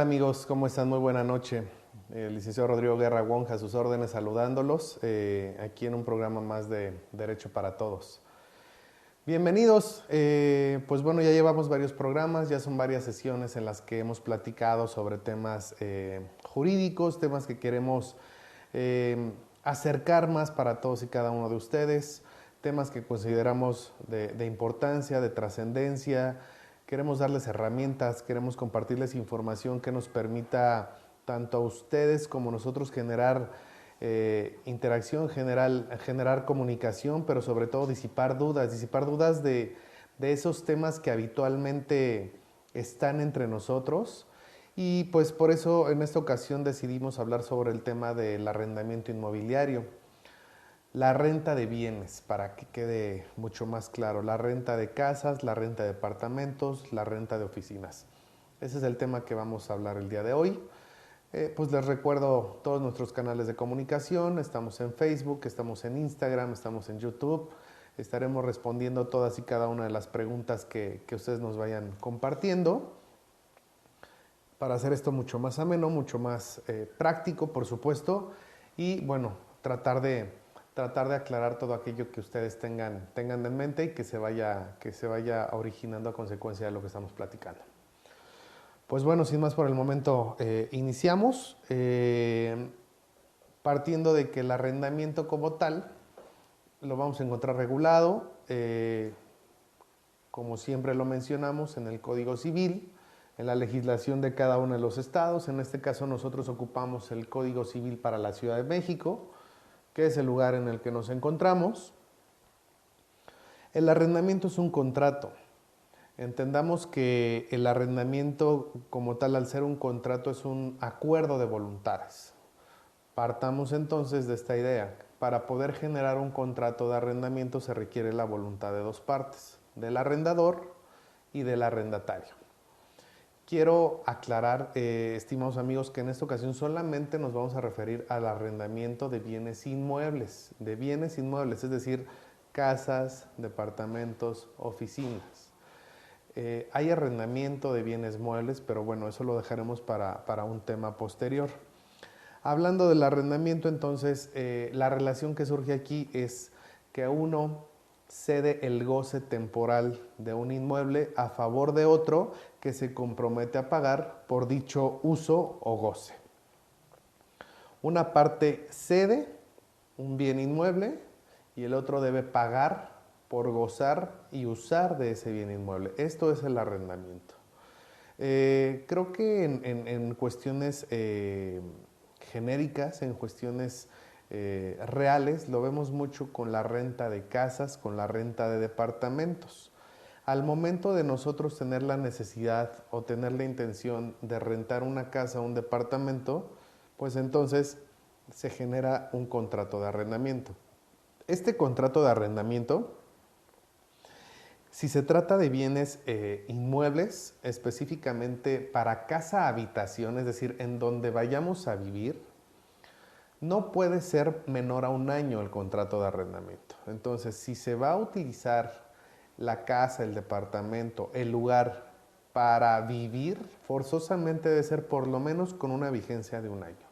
amigos? ¿Cómo están? Muy buena noche. El licenciado Rodrigo Guerra Wonja, a sus órdenes, saludándolos aquí en un programa más de Derecho para Todos. Bienvenidos. Pues bueno, ya llevamos varios programas, ya son varias sesiones en las que hemos platicado sobre temas jurídicos, temas que queremos acercar más para todos y cada uno de ustedes, temas que consideramos de importancia, de trascendencia. Queremos darles herramientas, queremos compartirles información que nos permita tanto a ustedes como a nosotros generar interacción, generar comunicación, pero sobre todo disipar dudas de esos temas que habitualmente están entre nosotros. Y pues por eso en esta ocasión decidimos hablar sobre el tema del arrendamiento inmobiliario. La renta de bienes, para que quede mucho más claro, la renta de casas, la renta de departamentos, la renta de oficinas. Ese es el tema que vamos a hablar el día de hoy. Pues les recuerdo todos nuestros canales de comunicación, estamos en Facebook, estamos en Instagram, estamos en YouTube. Estaremos respondiendo todas y cada una de las preguntas que ustedes nos vayan compartiendo para hacer esto mucho más ameno, mucho más práctico, por supuesto, y bueno, tratar de aclarar todo aquello que ustedes tengan en mente y que se vaya originando a consecuencia de lo que estamos platicando. Pues bueno, sin más por el momento, iniciamos partiendo de que el arrendamiento como tal lo vamos a encontrar regulado, como siempre lo mencionamos, en el Código Civil, en la legislación de cada uno de los estados. En este caso nosotros ocupamos el Código Civil para la Ciudad de México, que es el lugar en el que nos encontramos. El arrendamiento es un contrato. Entendamos que el arrendamiento como tal, al ser un contrato, es un acuerdo de voluntades. Partamos entonces de esta idea. Para poder generar un contrato de arrendamiento se requiere la voluntad de dos partes, del arrendador y del arrendatario. Quiero aclarar, estimados amigos, que en esta ocasión solamente nos vamos a referir al arrendamiento de bienes inmuebles, es decir, casas, departamentos, oficinas. Hay arrendamiento de bienes muebles, pero bueno, eso lo dejaremos para un tema posterior. Hablando del arrendamiento, entonces, la relación que surge aquí es que uno cede el goce temporal de un inmueble a favor de otro que se compromete a pagar por dicho uso o goce. Una parte cede un bien inmueble y el otro debe pagar por gozar y usar de ese bien inmueble. Esto es el arrendamiento. Creo que en cuestiones genéricas, en cuestiones reales, lo vemos mucho con la renta de casas, con la renta de departamentos. Al momento de nosotros tener la necesidad o tener la intención de rentar una casa o un departamento, pues entonces se genera un contrato de arrendamiento. Este contrato de arrendamiento, si se trata de bienes inmuebles, específicamente para casa habitación, es decir, en donde vayamos a vivir, no puede ser menor a un año el contrato de arrendamiento. Entonces, si se va a utilizar la casa, el departamento, el lugar para vivir, forzosamente debe ser por lo menos con una vigencia de un año.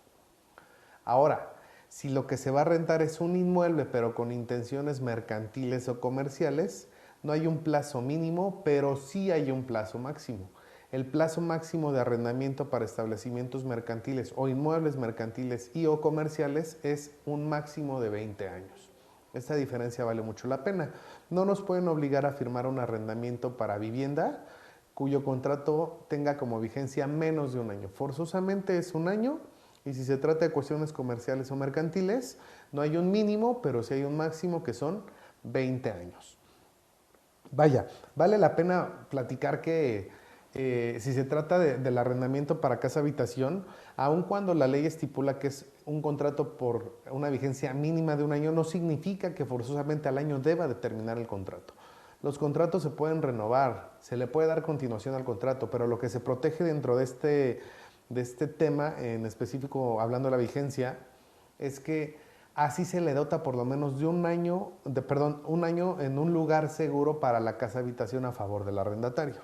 Ahora, si lo que se va a rentar es un inmueble, pero con intenciones mercantiles o comerciales, no hay un plazo mínimo, pero sí hay un plazo máximo. El plazo máximo de arrendamiento para establecimientos mercantiles o inmuebles mercantiles y o comerciales es un máximo de 20 años. Esta diferencia vale mucho la pena. No nos pueden obligar a firmar un arrendamiento para vivienda cuyo contrato tenga como vigencia menos de un año. Forzosamente es un año, y si se trata de cuestiones comerciales o mercantiles, no hay un mínimo, pero sí hay un máximo, que son 20 años. Vaya, vale la pena platicar que si se trata del arrendamiento para casa habitación, aun cuando la ley estipula que es un contrato por una vigencia mínima de un año, no significa que forzosamente al año deba de terminar el contrato. Los contratos se pueden renovar, se le puede dar continuación al contrato, pero lo que se protege dentro de este tema, en específico hablando de la vigencia, es que así se le dota por lo menos de un año en un lugar seguro para la casa habitación a favor del arrendatario.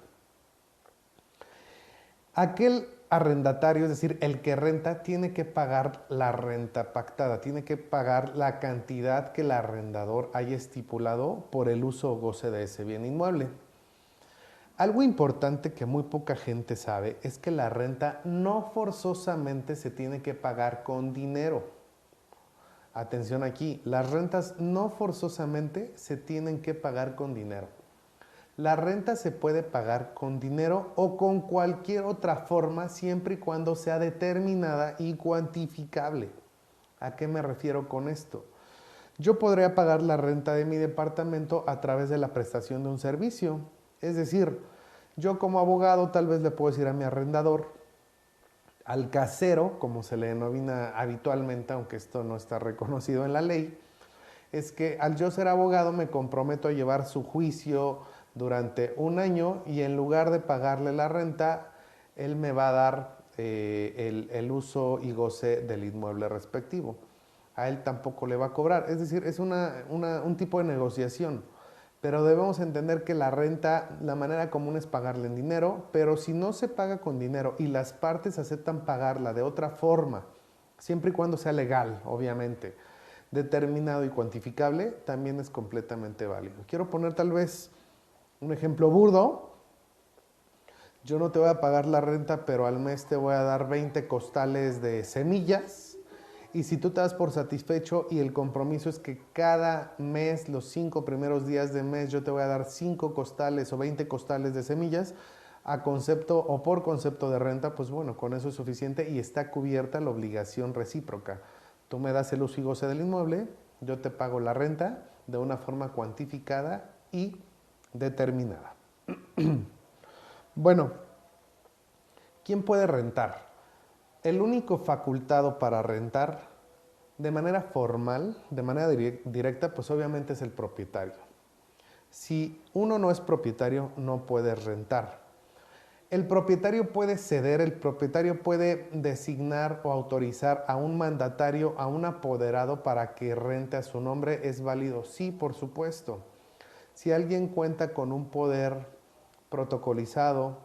Aquel arrendatario, es decir, el que renta, tiene que pagar la renta pactada, tiene que pagar la cantidad que el arrendador haya estipulado por el uso o goce de ese bien inmueble. Algo importante que muy poca gente sabe es que la renta no forzosamente se tiene que pagar con dinero. Atención aquí, las rentas no forzosamente se tienen que pagar con dinero. La renta se puede pagar con dinero o con cualquier otra forma siempre y cuando sea determinada y cuantificable. ¿A qué me refiero con esto? Yo podría pagar la renta de mi departamento a través de la prestación de un servicio. Es decir, yo como abogado tal vez le puedo decir a mi arrendador, al casero, como se le denomina habitualmente, aunque esto no está reconocido en la ley, es que al yo ser abogado me comprometo a llevar su juicio durante un año y en lugar de pagarle la renta, él me va a dar el uso y goce del inmueble respectivo. A él tampoco le va a cobrar. Es decir, es un tipo de negociación. Pero debemos entender que la renta, la manera común es pagarle en dinero, pero si no se paga con dinero y las partes aceptan pagarla de otra forma, siempre y cuando sea legal, obviamente, determinado y cuantificable, también es completamente válido. Quiero poner tal vez un ejemplo burdo. Yo no te voy a pagar la renta, pero al mes te voy a dar 20 costales de semillas. Y si tú te das por satisfecho y el compromiso es que cada mes, los 5 primeros días de mes, yo te voy a dar 5 costales o 20 costales de semillas, a concepto o por concepto de renta, pues bueno, con eso es suficiente y está cubierta la obligación recíproca. Tú me das el uso y goce del inmueble, yo te pago la renta de una forma cuantificada y determinada. Bueno, ¿quién puede rentar? El único facultado para rentar de manera formal, de manera directa, pues obviamente es el propietario. Si uno no es propietario, no puede rentar. El propietario puede ceder, el propietario puede designar o autorizar a un mandatario, a un apoderado para que rente a su nombre. ¿Es válido? Sí, por supuesto. Si alguien cuenta con un poder protocolizado,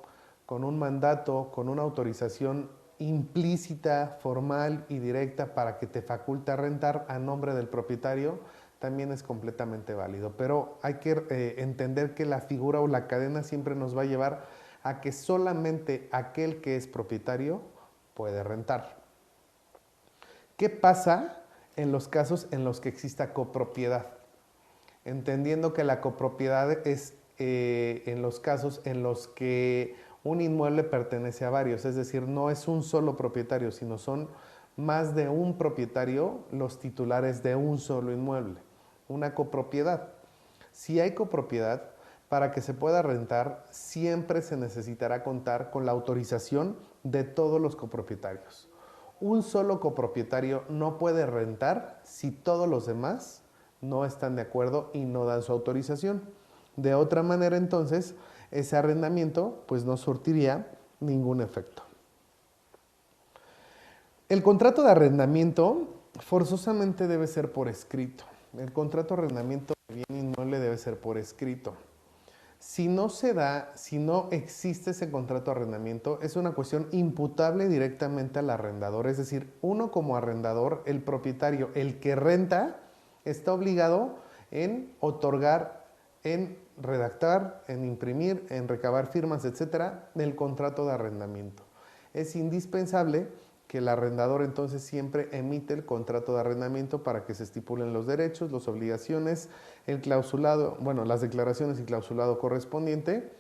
con un mandato, con una autorización implícita, formal y directa para que te faculte a rentar a nombre del propietario, también es completamente válido. Pero hay que entender que la figura o la cadena siempre nos va a llevar a que solamente aquel que es propietario puede rentar. ¿Qué pasa en los casos en los que exista copropiedad? Entendiendo que la copropiedad es en los casos en los que un inmueble pertenece a varios, es decir, no es un solo propietario, sino son más de un propietario los titulares de un solo inmueble, una copropiedad. Si hay copropiedad, para que se pueda rentar, siempre se necesitará contar con la autorización de todos los copropietarios. Un solo copropietario no puede rentar si todos los demás no están de acuerdo y no dan su autorización. De otra manera, entonces, ese arrendamiento pues no surtiría ningún efecto. El contrato de arrendamiento forzosamente debe ser por escrito. El contrato de arrendamiento de bien inmueble debe ser por escrito. Si no se da, si no existe ese contrato de arrendamiento, es una cuestión imputable directamente al arrendador. Es decir, uno como arrendador, el propietario, el que renta, está obligado en otorgar, en redactar, en imprimir, en recabar firmas, etcétera, del contrato de arrendamiento. Es indispensable que el arrendador entonces siempre emite el contrato de arrendamiento para que se estipulen los derechos, las obligaciones, el clausulado, bueno, las declaraciones y clausulado correspondiente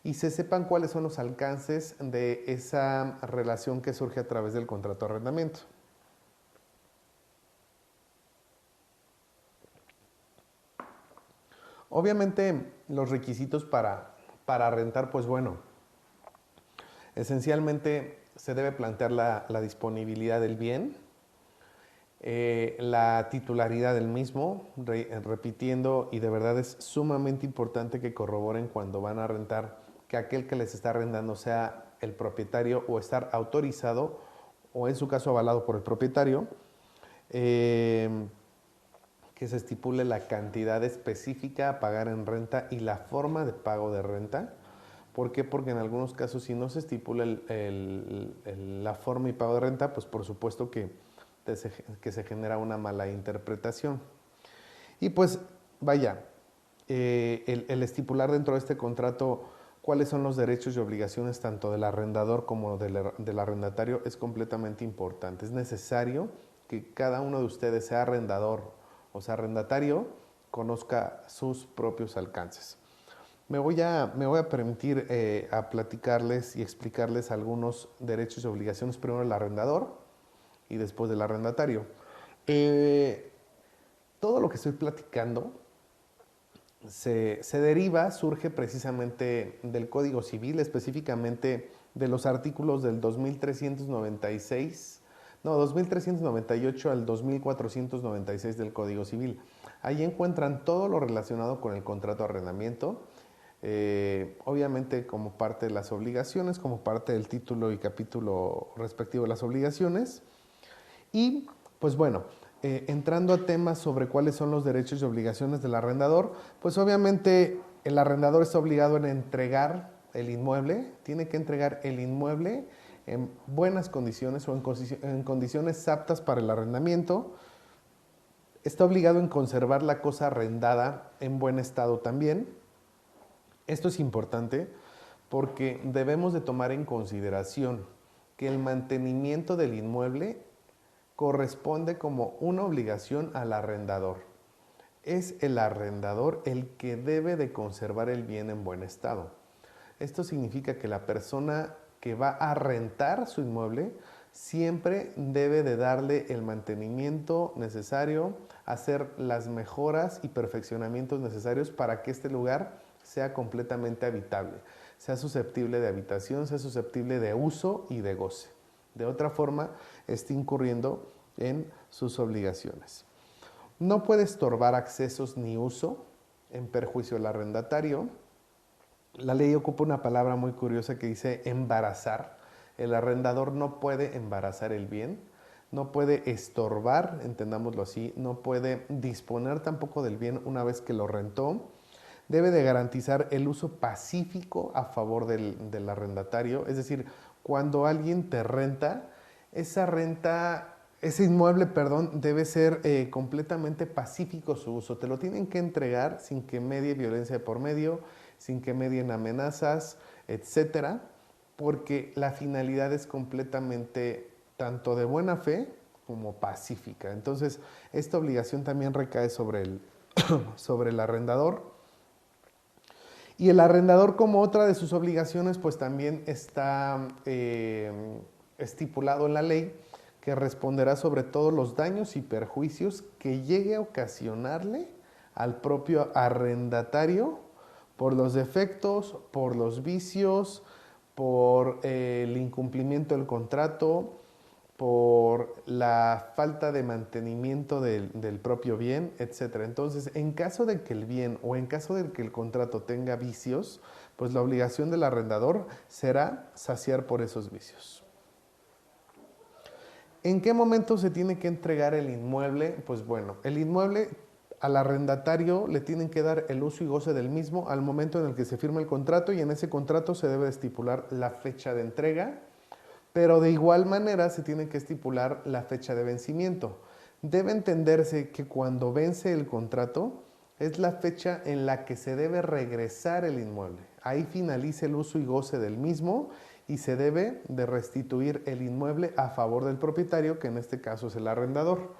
y se sepan cuáles son los alcances de esa relación que surge a través del contrato de arrendamiento. Obviamente los requisitos para rentar, pues bueno, esencialmente se debe plantear la disponibilidad del bien, la titularidad del mismo, repitiendo, y de verdad es sumamente importante que corroboren cuando van a rentar que aquel que les está arrendando sea el propietario o estar autorizado o en su caso avalado por el propietario, que se estipule la cantidad específica a pagar en renta y la forma de pago de renta. ¿Por qué? Porque en algunos casos, si no se estipula la forma y pago de renta, pues por supuesto que se genera una mala interpretación. Y pues vaya, el estipular dentro de este contrato cuáles son los derechos y obligaciones tanto del arrendador como del arrendatario es completamente importante. Es necesario que cada uno de ustedes, sea arrendador o sea arrendatario, conozca sus propios alcances. Me voy a permitir a platicarles y explicarles algunos derechos y obligaciones, primero del arrendador y después del arrendatario. Todo lo que estoy platicando se deriva, surge precisamente del Código Civil, específicamente de los artículos del 2398 al 2496 del Código Civil. Ahí encuentran todo lo relacionado con el contrato de arrendamiento, obviamente como parte de las obligaciones, como parte del título y capítulo respectivo de las obligaciones. Y pues bueno, entrando a temas sobre cuáles son los derechos y obligaciones del arrendador, pues obviamente el arrendador está obligado en entregar el inmueble, tiene que entregar el inmueble en buenas condiciones o en condiciones aptas para el arrendamiento. Está obligado en conservar la cosa arrendada en buen estado también. Esto es importante porque debemos de tomar en consideración que el mantenimiento del inmueble corresponde como una obligación al arrendador. Es el arrendador el que debe de conservar el bien en buen estado. Esto significa que la persona que va a rentar su inmueble siempre debe de darle el mantenimiento necesario, hacer las mejoras y perfeccionamientos necesarios para que este lugar sea completamente habitable, sea susceptible de habitación, sea susceptible de uso y de goce. De otra forma, está incurriendo en sus obligaciones. No puede estorbar accesos ni uso en perjuicio del arrendatario. La ley ocupa una palabra muy curiosa que dice embarazar. El arrendador no puede embarazar el bien, no puede estorbar, entendámoslo así, no puede disponer tampoco del bien una vez que lo rentó. Debe de garantizar el uso pacífico a favor del arrendatario, es decir, cuando alguien te renta, ese inmueble, debe ser completamente pacífico su uso. Te lo tienen que entregar sin que medie violencia de por medio, sin que medien amenazas, etcétera, porque la finalidad es completamente tanto de buena fe como pacífica. Entonces, esta obligación también recae sobre el arrendador. Y el arrendador, como otra de sus obligaciones, pues también está estipulado en la ley que responderá sobre todos los daños y perjuicios que llegue a ocasionarle al propio arrendatario por los defectos, por los vicios, por el incumplimiento del contrato, por la falta de mantenimiento del propio bien, etc. Entonces, en caso de que el bien o en caso de que el contrato tenga vicios, pues la obligación del arrendador será saciar por esos vicios. ¿En qué momento se tiene que entregar el inmueble? Pues bueno, el inmueble al arrendatario le tienen que dar el uso y goce del mismo al momento en el que se firma el contrato, y en ese contrato se debe estipular la fecha de entrega, pero de igual manera se tiene que estipular la fecha de vencimiento. Debe entenderse que cuando vence el contrato es la fecha en la que se debe regresar el inmueble. Ahí finaliza el uso y goce del mismo y se debe de restituir el inmueble a favor del propietario, que en este caso es el arrendador.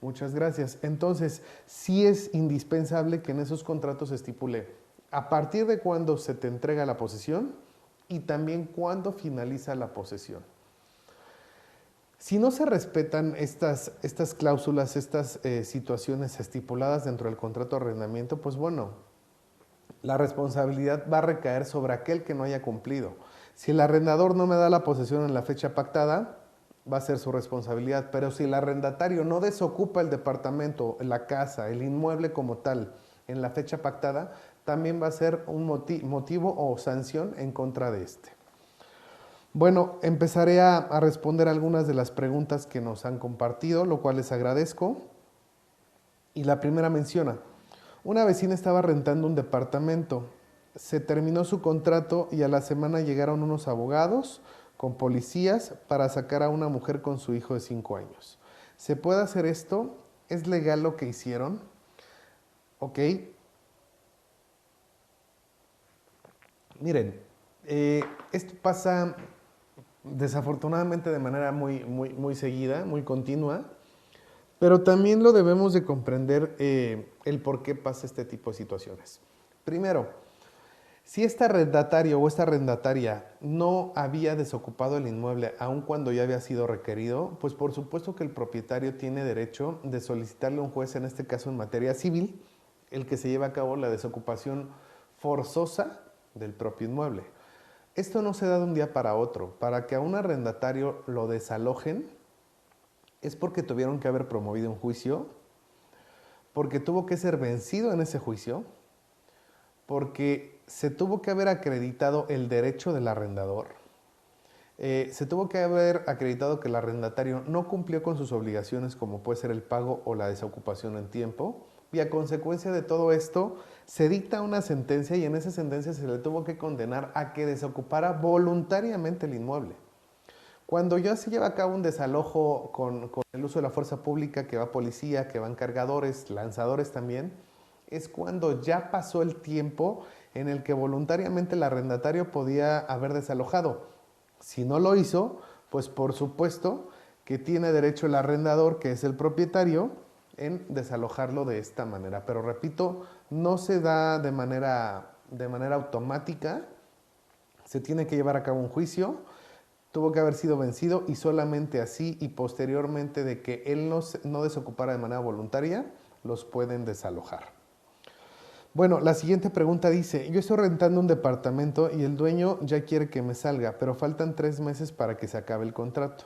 Muchas gracias. Entonces, sí es indispensable que en esos contratos se estipule a partir de cuándo se te entrega la posesión y también cuándo finaliza la posesión. Si no se respetan estas cláusulas, estas situaciones estipuladas dentro del contrato de arrendamiento, pues bueno, la responsabilidad va a recaer sobre aquel que no haya cumplido. Si el arrendador no me da la posesión en la fecha pactada, va a ser su responsabilidad. Pero si el arrendatario no desocupa el departamento, la casa, el inmueble como tal, en la fecha pactada, también va a ser un motivo o sanción en contra de este. Bueno, empezaré a responder algunas de las preguntas que nos han compartido, lo cual les agradezco. Y la primera menciona, una vecina estaba rentando un departamento se terminó su contrato y a la semana llegaron unos abogados con policías para sacar a una mujer con su hijo de 5 años. ¿Se puede hacer esto? ¿Es legal lo que hicieron? Ok. Miren, esto pasa desafortunadamente de manera muy seguida, muy continua, pero también lo debemos de comprender el por qué pasa este tipo de situaciones. Primero, si este arrendatario o esta arrendataria no había desocupado el inmueble aun cuando ya había sido requerido, pues por supuesto que el propietario tiene derecho de solicitarle a un juez, en este caso en materia civil, el que se lleve a cabo la desocupación forzosa del propio inmueble. Esto no se da de un día para otro. Para que a un arrendatario lo desalojen es porque tuvieron que haber promovido un juicio, porque tuvo que ser vencido en ese juicio, porque se tuvo que haber acreditado el derecho del arrendador, se tuvo que haber acreditado que el arrendatario no cumplió con sus obligaciones como puede ser el pago o la desocupación en tiempo, y a consecuencia de todo esto se dicta una sentencia y en esa sentencia se le tuvo que condenar a que desocupara voluntariamente el inmueble. Cuando ya se lleva a cabo un desalojo con el uso de la fuerza pública, que va policía, que van cargadores, lanzadores también, es cuando ya pasó el tiempo en el que voluntariamente el arrendatario podía haber desalojado. Si no lo hizo, pues por supuesto que tiene derecho el arrendador, que es el propietario, en desalojarlo de esta manera. Pero repito, no se da de manera automática, se tiene que llevar a cabo un juicio, tuvo que haber sido vencido y solamente así y posteriormente de que él no desocupara de manera voluntaria, los pueden desalojar. Bueno, la siguiente pregunta dice, yo estoy rentando un departamento y el dueño ya quiere que me salga, pero faltan 3 meses para que se acabe el contrato.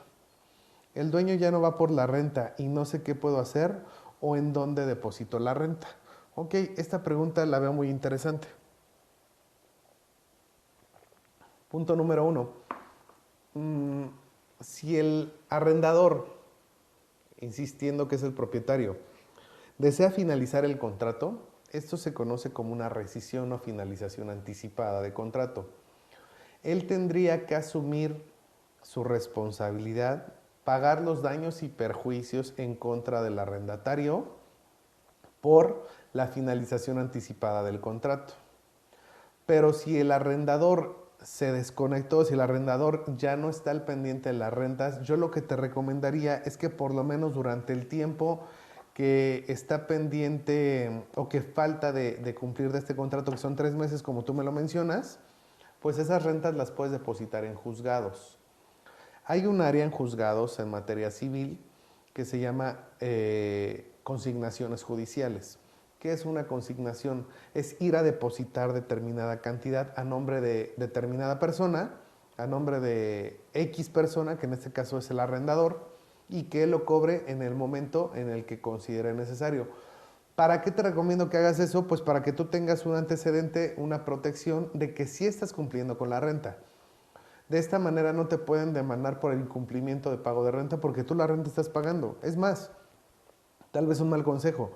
El dueño ya no va por la renta y no sé qué puedo hacer o en dónde deposito la renta. Ok, esta pregunta la veo muy interesante. Punto número 1. Si el arrendador, insistiendo que es el propietario, desea finalizar el contrato, esto se conoce como una rescisión o finalización anticipada de contrato. Él tendría que asumir su responsabilidad, pagar los daños y perjuicios en contra del arrendatario por la finalización anticipada del contrato. Pero si el arrendador se desconectó, si el arrendador ya no está al pendiente de las rentas, yo lo que te recomendaría es que por lo menos durante el tiempo que está pendiente o que falta de cumplir de este contrato, que son 3 meses como tú me lo mencionas, pues esas rentas las puedes depositar en juzgados. Hay un área en juzgados en materia civil que se llama consignaciones judiciales. ¿Qué es una consignación? Es ir a depositar determinada cantidad a nombre de determinada persona, a nombre de X persona, que en este caso es el arrendador, y que él lo cobre en el momento en el que considere necesario. ¿Para qué te recomiendo que hagas eso? Pues para que tú tengas un antecedente, una protección de que sí estás cumpliendo con la renta. De esta manera no te pueden demandar por el incumplimiento de pago de renta porque tú la renta estás pagando. Es más, tal vez un mal consejo.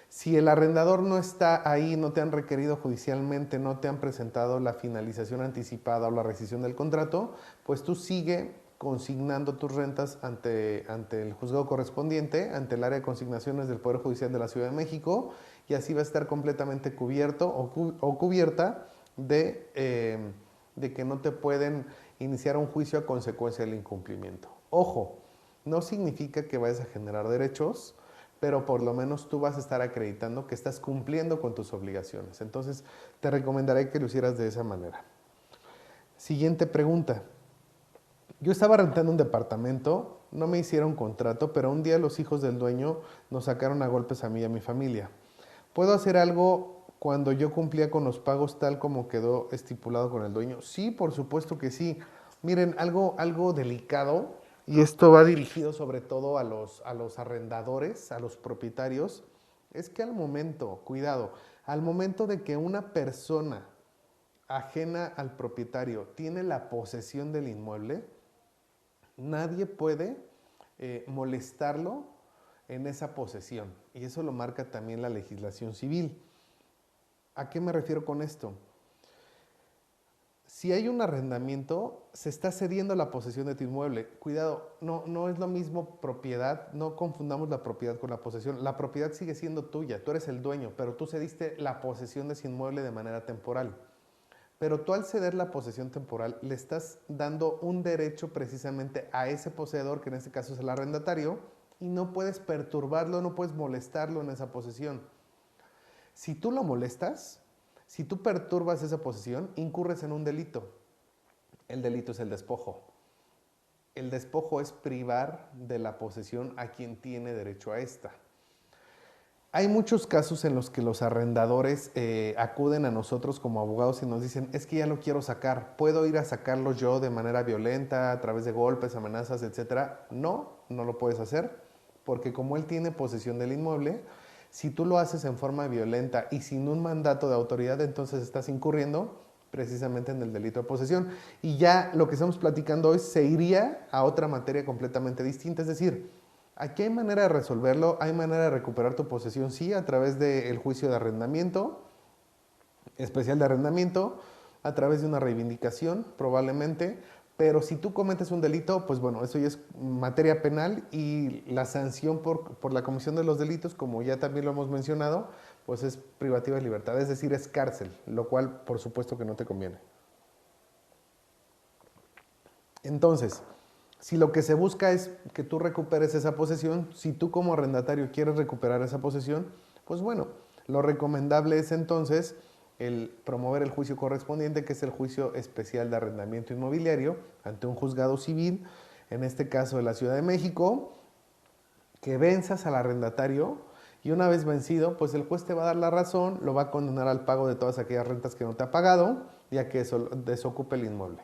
Si el arrendador no está ahí, no te han requerido judicialmente, no te han presentado la finalización anticipada o la rescisión del contrato, pues tú sigue consignando tus rentas ante el juzgado correspondiente, ante el área de consignaciones del Poder Judicial de la Ciudad de México, y así va a estar completamente cubierto o cubierta de que no te pueden iniciar un juicio a consecuencia del incumplimiento. Ojo, no significa que vayas a generar derechos, pero por lo menos tú vas a estar acreditando que estás cumpliendo con tus obligaciones. Entonces, te recomendaré que lo hicieras de esa manera. Siguiente pregunta. Yo estaba rentando un departamento, no me hicieron contrato, pero un día los hijos del dueño nos sacaron a golpes a mí y a mi familia. ¿Puedo hacer algo cuando yo cumplía con los pagos tal como quedó estipulado con el dueño? Sí, por supuesto que sí. Miren, algo delicado, y esto va dirigido sobre todo a los arrendadores, a los propietarios, es que al momento, cuidado, al momento de que una persona ajena al propietario tiene la posesión del inmueble, nadie puede molestarlo en esa posesión. Y eso lo marca también la legislación civil. ¿A qué me refiero con esto? Si hay un arrendamiento, se está cediendo la posesión de tu inmueble. Cuidado, no es lo mismo propiedad, no confundamos la propiedad con la posesión. La propiedad sigue siendo tuya, tú eres el dueño, pero tú cediste la posesión de ese inmueble de manera temporal. Pero tú al ceder la posesión temporal le estás dando un derecho precisamente a ese poseedor, que en este caso es el arrendatario, y no puedes perturbarlo, no puedes molestarlo en esa posesión. Si tú lo molestas, si tú perturbas esa posesión, incurres en un delito. El delito es el despojo. El despojo es privar de la posesión a quien tiene derecho a esta. Hay muchos casos en los que los arrendadores acuden a nosotros como abogados y nos dicen, es que ya lo quiero sacar, ¿puedo ir a sacarlo yo de manera violenta, a través de golpes, amenazas, etcétera? No, no lo puedes hacer, porque como él tiene posesión del inmueble, si tú lo haces en forma violenta y sin un mandato de autoridad, entonces estás incurriendo precisamente en el delito de posesión. Y ya lo que estamos platicando hoy se iría a otra materia completamente distinta, es decir, aquí hay manera de resolverlo, hay manera de recuperar tu posesión, sí, a través del juicio de arrendamiento, especial de arrendamiento, a través de una reivindicación, probablemente, pero si tú cometes un delito, pues bueno, eso ya es materia penal y la sanción por la comisión de los delitos, como ya también lo hemos mencionado, pues es privativa de libertad, es decir, es cárcel, lo cual por supuesto que no te conviene. Entonces, si lo que se busca es que tú recuperes esa posesión, si tú como arrendatario quieres recuperar esa posesión, pues bueno, lo recomendable es entonces el promover el juicio correspondiente, que es el juicio especial de arrendamiento inmobiliario ante un juzgado civil, en este caso de la Ciudad de México, que venzas al arrendatario y una vez vencido, pues el juez te va a dar la razón, lo va a condenar al pago de todas aquellas rentas que no te ha pagado, ya que eso desocupe el inmueble.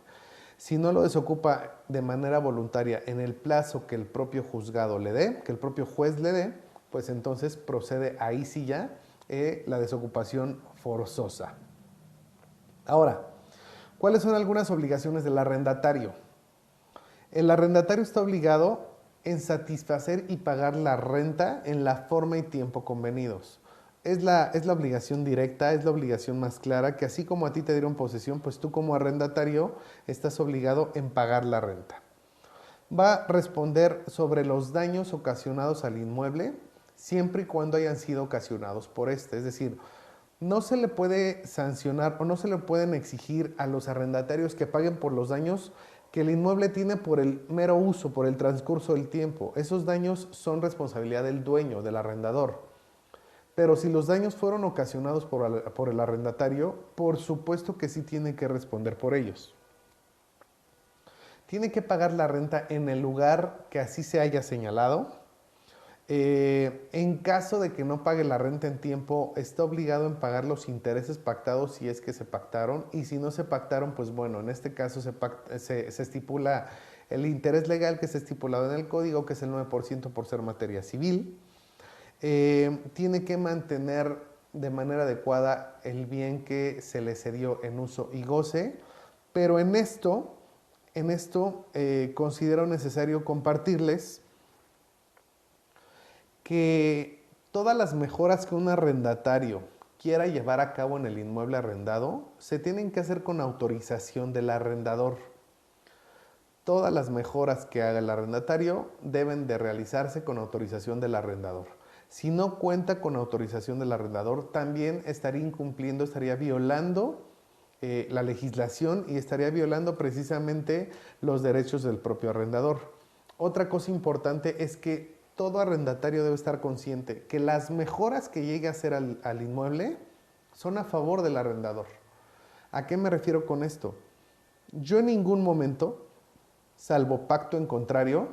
Si no lo desocupa de manera voluntaria en el plazo que el propio juzgado le dé, que el propio juez le dé, pues entonces procede ahí sí ya la desocupación forzosa. Ahora, ¿cuáles son algunas obligaciones del arrendatario? El arrendatario está obligado en satisfacer y pagar la renta en la forma y tiempo convenidos. Es la obligación directa, es la obligación más clara, que así como a ti te dieron posesión, pues tú como arrendatario estás obligado en pagar la renta. Va a responder sobre los daños ocasionados al inmueble, siempre y cuando hayan sido ocasionados por este. Es decir, no se le puede sancionar o no se le pueden exigir a los arrendatarios que paguen por los daños que el inmueble tiene por el mero uso, por el transcurso del tiempo. Esos daños son responsabilidad del dueño, del arrendador. Pero si los daños fueron ocasionados por el arrendatario, por supuesto que sí tiene que responder por ellos. Tiene que pagar la renta en el lugar que así se haya señalado. En caso de que no pague la renta en tiempo, está obligado en pagar los intereses pactados si es que se pactaron. Y si no se pactaron, pues bueno, en este caso se estipula el interés legal que está estipulado en el código, que es el 9% por ser materia civil. Tiene que mantener de manera adecuada el bien que se le cedió en uso y goce, pero en esto considero necesario compartirles que todas las mejoras que un arrendatario quiera llevar a cabo en el inmueble arrendado se tienen que hacer con autorización del arrendador. Todas las mejoras que haga el arrendatario deben de realizarse con autorización del arrendador. Si no cuenta con autorización del arrendador, también estaría incumpliendo, estaría violando la legislación y estaría violando precisamente los derechos del propio arrendador. Otra cosa importante es que todo arrendatario debe estar consciente que las mejoras que llegue a hacer al inmueble son a favor del arrendador. ¿A qué me refiero con esto? Yo en ningún momento, salvo pacto en contrario,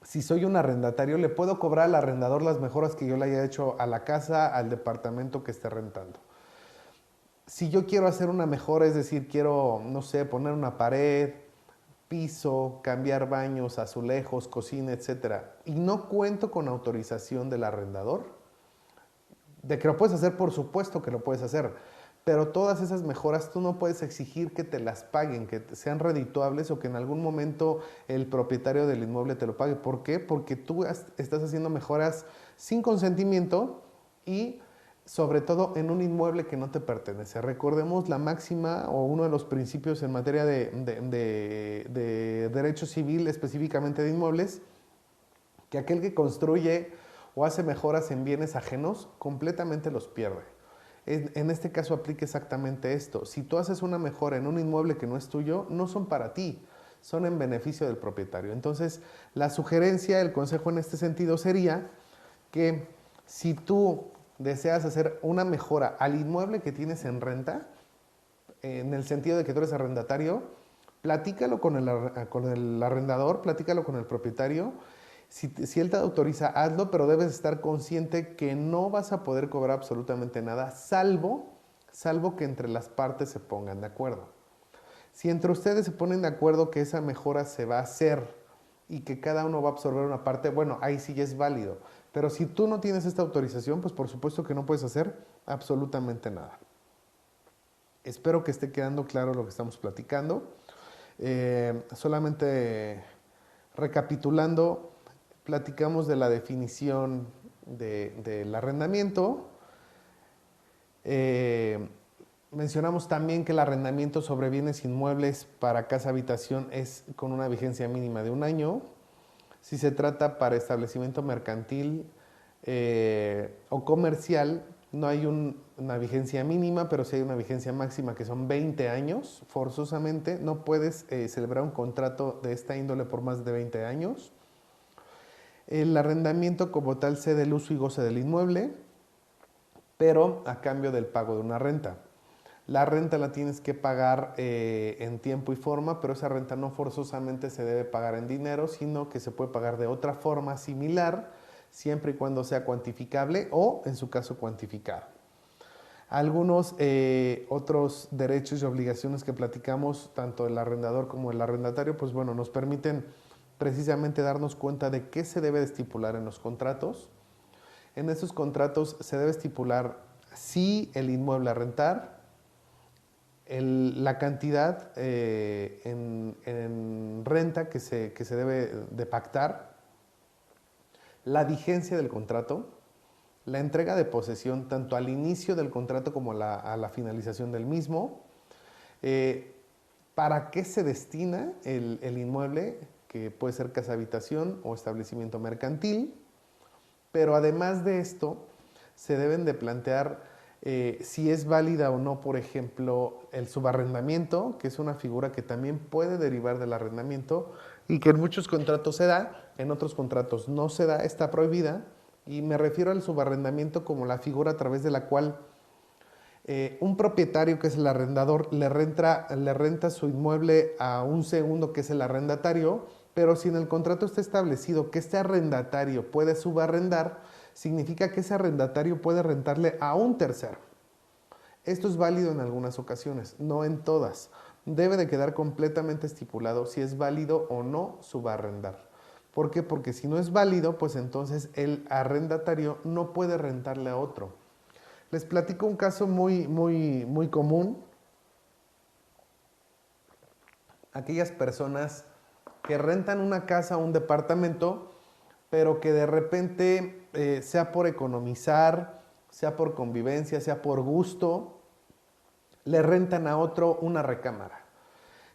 si soy un arrendatario, le puedo cobrar al arrendador las mejoras que yo le haya hecho a la casa, al departamento que esté rentando. Si yo quiero hacer una mejora, es decir, quiero, no sé, poner una pared, piso, cambiar baños, azulejos, cocina, etcétera, y no cuento con autorización del arrendador, de que lo puedes hacer, por supuesto que lo puedes hacer, pero todas esas mejoras tú no puedes exigir que te las paguen, que sean redituables o que en algún momento el propietario del inmueble te lo pague. ¿Por qué? Porque tú estás haciendo mejoras sin consentimiento y sobre todo en un inmueble que no te pertenece. Recordemos la máxima o uno de los principios en materia de derecho civil, específicamente de inmuebles, que aquel que construye o hace mejoras en bienes ajenos, completamente los pierde. En este caso aplica exactamente esto. Si tú haces una mejora en un inmueble que no es tuyo, no son para ti, son en beneficio del propietario. Entonces, la sugerencia, el consejo en este sentido sería que si tú deseas hacer una mejora al inmueble que tienes en renta, en el sentido de que tú eres arrendatario, platícalo con el arrendador, platícalo con el propietario. Si él te autoriza, hazlo, pero debes estar consciente que no vas a poder cobrar absolutamente nada, salvo que entre las partes se pongan de acuerdo. Si entre ustedes se ponen de acuerdo que esa mejora se va a hacer y que cada uno va a absorber una parte, bueno, ahí sí ya es válido. Pero si tú no tienes esta autorización, pues por supuesto que no puedes hacer absolutamente nada. Espero que esté quedando claro lo que estamos platicando. Solamente recapitulando, platicamos de la definición del arrendamiento. Mencionamos también que el arrendamiento sobre bienes inmuebles para casa habitación es con una vigencia mínima de 1 año. Si se trata para establecimiento mercantil o comercial, no hay una vigencia mínima, pero sí hay una vigencia máxima que son 20 años. Forzosamente no puedes celebrar un contrato de esta índole por más de 20 años. El arrendamiento como tal cede el uso y goce del inmueble, pero a cambio del pago de una renta. La renta la tienes que pagar en tiempo y forma, pero esa renta no forzosamente se debe pagar en dinero, sino que se puede pagar de otra forma similar, siempre y cuando sea cuantificable o, en su caso, cuantificado. Algunos otros derechos y obligaciones que platicamos, tanto el arrendador como el arrendatario, pues bueno, nos permiten precisamente darnos cuenta de qué se debe estipular en los contratos. En esos contratos se debe estipular si el inmueble a rentar, la cantidad en renta que se debe de pactar, la vigencia del contrato, la entrega de posesión tanto al inicio del contrato como a la finalización del mismo, para qué se destina el inmueble, que puede ser casa habitación o establecimiento mercantil, pero además de esto se deben de plantear si es válida o no, por ejemplo, el subarrendamiento, que es una figura que también puede derivar del arrendamiento y que en muchos contratos se da, en otros contratos no se da, está prohibida, y me refiero al subarrendamiento como la figura a través de la cual un propietario, que es el arrendador, le renta su inmueble a un segundo, que es el arrendatario, pero si en el contrato está establecido que este arrendatario puede subarrendar, significa que ese arrendatario puede rentarle a un tercero. Esto es válido en algunas ocasiones, no en todas. Debe de quedar completamente estipulado si es válido o no subarrendar. ¿Por qué? Porque si no es válido, pues entonces el arrendatario no puede rentarle a otro. Les platico un caso muy común. Aquellas personas que rentan una casa o un departamento, pero que de repente, sea por economizar, sea por convivencia, sea por gusto, le rentan a otro una recámara.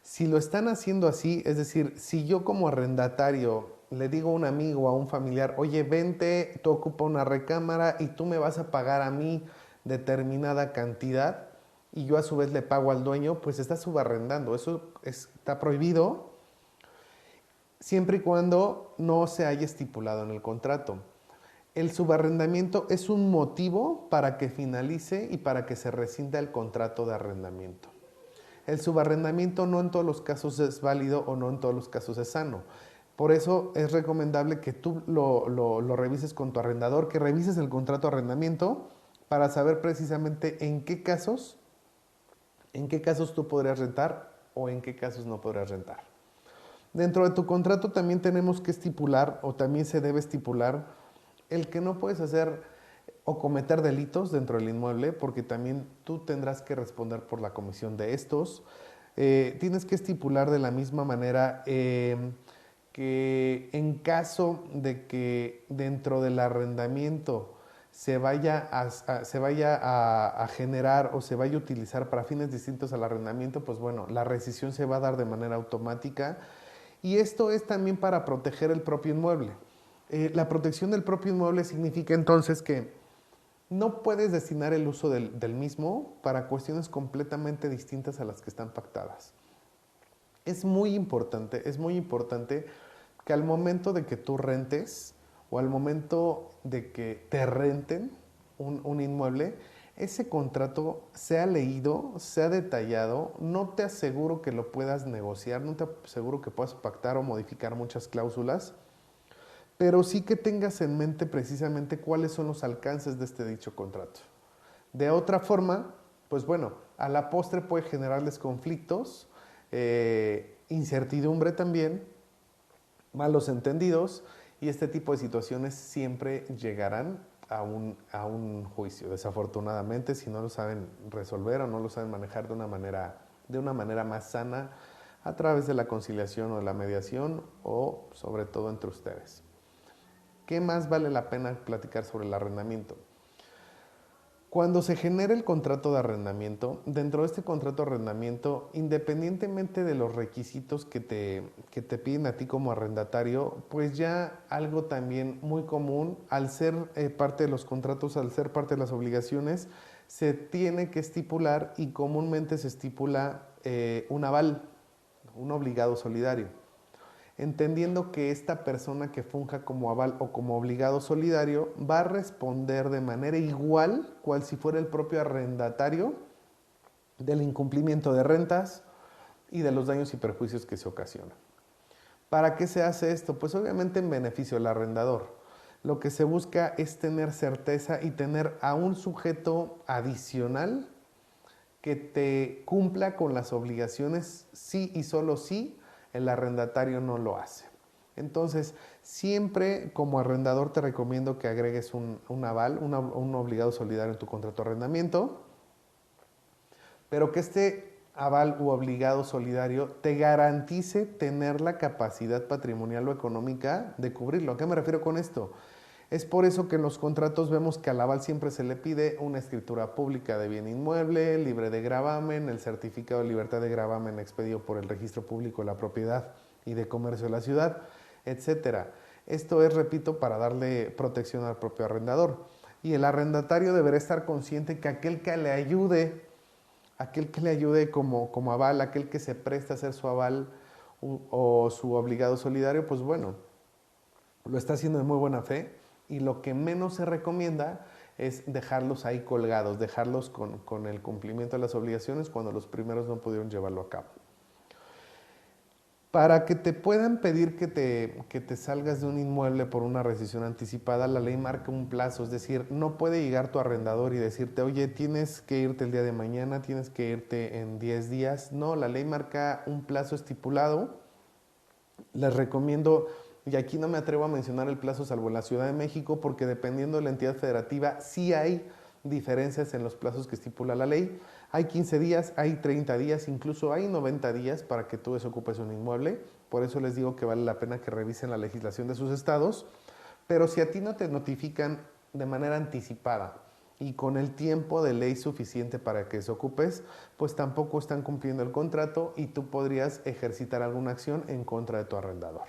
Si lo están haciendo así, es decir, si yo como arrendatario le digo a un amigo o a un familiar, oye, vente, tú ocupa una recámara y tú me vas a pagar a mí determinada cantidad y yo a su vez le pago al dueño, pues está subarrendando. Eso está prohibido siempre y cuando no se haya estipulado en el contrato. El subarrendamiento es un motivo para que finalice y para que se rescinda el contrato de arrendamiento. El subarrendamiento no en todos los casos es válido o no en todos los casos es sano. Por eso es recomendable que tú lo revises con tu arrendador, que revises el contrato de arrendamiento para saber precisamente en qué casos tú podrías rentar o en qué casos no podrías rentar. Dentro de tu contrato también tenemos que estipular, o también se debe estipular, el que no puedes hacer o cometer delitos dentro del inmueble, porque también tú tendrás que responder por la comisión de estos. Tienes que estipular de la misma manera que en caso de que dentro del arrendamiento se vaya a generar o se vaya a utilizar para fines distintos al arrendamiento, pues bueno, la rescisión se va a dar de manera automática y esto es también para proteger el propio inmueble. La protección del propio inmueble significa entonces que no puedes destinar el uso del mismo para cuestiones completamente distintas a las que están pactadas. Es muy importante que al momento de que tú rentes o al momento de que te renten un inmueble, ese contrato sea leído, sea detallado. No te aseguro que lo puedas negociar, no te aseguro que puedas pactar o modificar muchas cláusulas, pero sí que tengas en mente precisamente cuáles son los alcances de este dicho contrato. De otra forma, pues bueno, a la postre puede generarles conflictos, incertidumbre también, malos entendidos, y este tipo de situaciones siempre llegarán a un juicio. Desafortunadamente, si no lo saben resolver o no lo saben manejar de una manera más sana a través de la conciliación o de la mediación o sobre todo entre ustedes. ¿Qué más vale la pena platicar sobre el arrendamiento? Cuando se genera el contrato de arrendamiento, dentro de este contrato de arrendamiento, independientemente de los requisitos que te piden a ti como arrendatario, pues ya algo también muy común, al ser parte de los contratos, al ser parte de las obligaciones, se tiene que estipular y comúnmente se estipula un aval, un obligado solidario, entendiendo que esta persona que funja como aval o como obligado solidario va a responder de manera igual, cual si fuera el propio arrendatario, del incumplimiento de rentas y de los daños y perjuicios que se ocasionan. ¿Para qué se hace esto? Pues obviamente en beneficio del arrendador. Lo que se busca es tener certeza y tener a un sujeto adicional que te cumpla con las obligaciones sí y solo si el arrendatario no lo hace. Entonces, siempre como arrendador te recomiendo que agregues un aval, un obligado solidario en tu contrato de arrendamiento, pero que este aval u obligado solidario te garantice tener la capacidad patrimonial o económica de cubrirlo. ¿A qué me refiero con esto? Es por eso que en los contratos vemos que al aval siempre se le pide una escritura pública de bien inmueble, libre de gravamen, el certificado de libertad de gravamen expedido por el Registro Público de la Propiedad y de Comercio de la ciudad, etcétera. Esto es, repito, para darle protección al propio arrendador. Y el arrendatario deberá estar consciente que aquel que le ayude como aval, aquel que se presta a hacer su aval o su obligado solidario, pues bueno, lo está haciendo de muy buena fe. Y lo que menos se recomienda es dejarlos ahí colgados, dejarlos con el cumplimiento de las obligaciones cuando los primeros no pudieron llevarlo a cabo. Para que te puedan pedir que te salgas de un inmueble por una rescisión anticipada, la ley marca un plazo, es decir, no puede llegar tu arrendador y decirte, oye, tienes que irte el día de mañana, tienes que irte en 10 días. No, la ley marca un plazo estipulado. Les recomiendo, y aquí no me atrevo a mencionar el plazo salvo en la Ciudad de México, porque dependiendo de la entidad federativa sí hay diferencias en los plazos que estipula la ley. Hay 15 días, hay 30 días, incluso hay 90 días para que tú desocupes un inmueble. Por eso les digo que vale la pena que revisen la legislación de sus estados. Pero si a ti no te notifican de manera anticipada y con el tiempo de ley suficiente para que desocupes, pues tampoco están cumpliendo el contrato y tú podrías ejercitar alguna acción en contra de tu arrendador.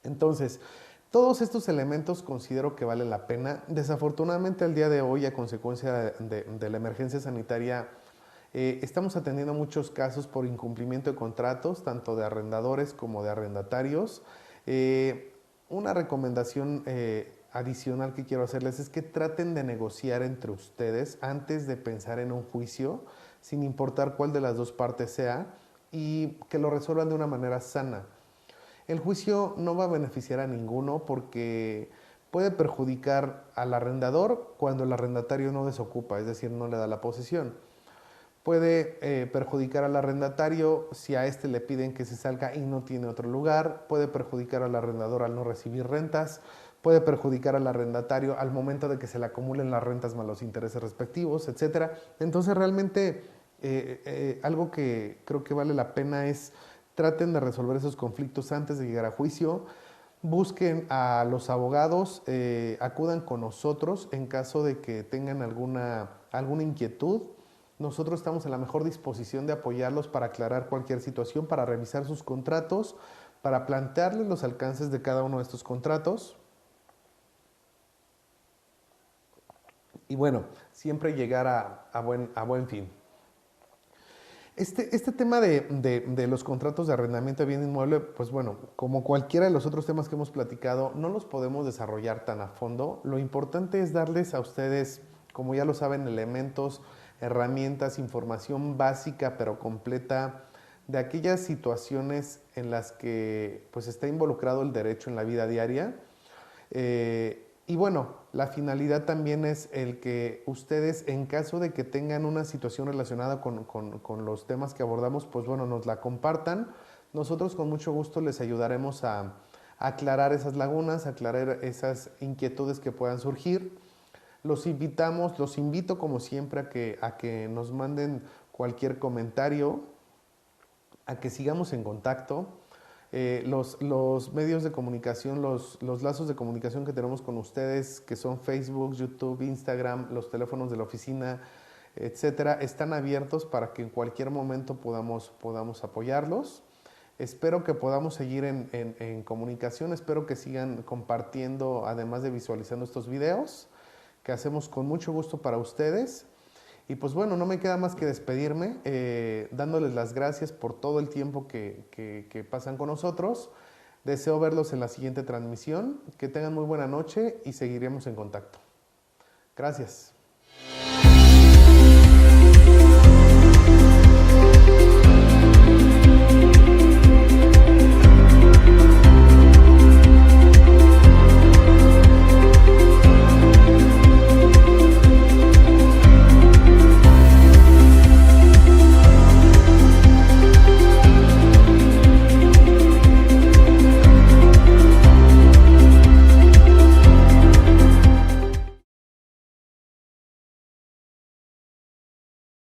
Entonces, todos estos elementos considero que vale la pena. Desafortunadamente, al día de hoy, a consecuencia de la emergencia sanitaria, estamos atendiendo muchos casos por incumplimiento de contratos, tanto de arrendadores como de arrendatarios. Una recomendación adicional que quiero hacerles es que traten de negociar entre ustedes antes de pensar en un juicio, sin importar cuál de las dos partes sea, y que lo resuelvan de una manera sana. El juicio no va a beneficiar a ninguno porque puede perjudicar al arrendador cuando el arrendatario no desocupa, es decir, no le da la posesión. Puede perjudicar al arrendatario si a este le piden que se salga y no tiene otro lugar. Puede perjudicar al arrendador al no recibir rentas. Puede perjudicar al arrendatario al momento de que se le acumulen las rentas más los intereses respectivos, etc. Entonces realmente algo que creo que vale la pena es traten de resolver esos conflictos antes de llegar a juicio. Busquen a los abogados, acudan con nosotros en caso de que tengan alguna inquietud. Nosotros estamos en la mejor disposición de apoyarlos para aclarar cualquier situación, para revisar sus contratos, para plantearles los alcances de cada uno de estos contratos. Y bueno, siempre llegar a buen fin. Este tema de los contratos de arrendamiento de bien inmueble, pues bueno, como cualquiera de los otros temas que hemos platicado, no los podemos desarrollar tan a fondo. Lo importante es darles a ustedes, como ya lo saben, elementos, herramientas, información básica pero completa de aquellas situaciones en las que pues está involucrado el derecho en la vida diaria. Y bueno, la finalidad también es el que ustedes, en caso de que tengan una situación relacionada con los temas que abordamos, pues bueno, nos la compartan. Nosotros con mucho gusto les ayudaremos a aclarar esas lagunas, a aclarar esas inquietudes que puedan surgir. Los invito como siempre a que nos manden cualquier comentario, a que sigamos en contacto. Los medios de comunicación, los lazos de comunicación que tenemos con ustedes, que son Facebook, YouTube, Instagram, los teléfonos de la oficina, etcétera, están abiertos para que en cualquier momento podamos apoyarlos. Espero que podamos seguir en comunicación, espero que sigan compartiendo, además de visualizando estos videos, que hacemos con mucho gusto para ustedes. Y pues bueno, no me queda más que despedirme, dándoles las gracias por todo el tiempo que pasan con nosotros. Deseo verlos en la siguiente transmisión. Que tengan muy buena noche y seguiremos en contacto. Gracias.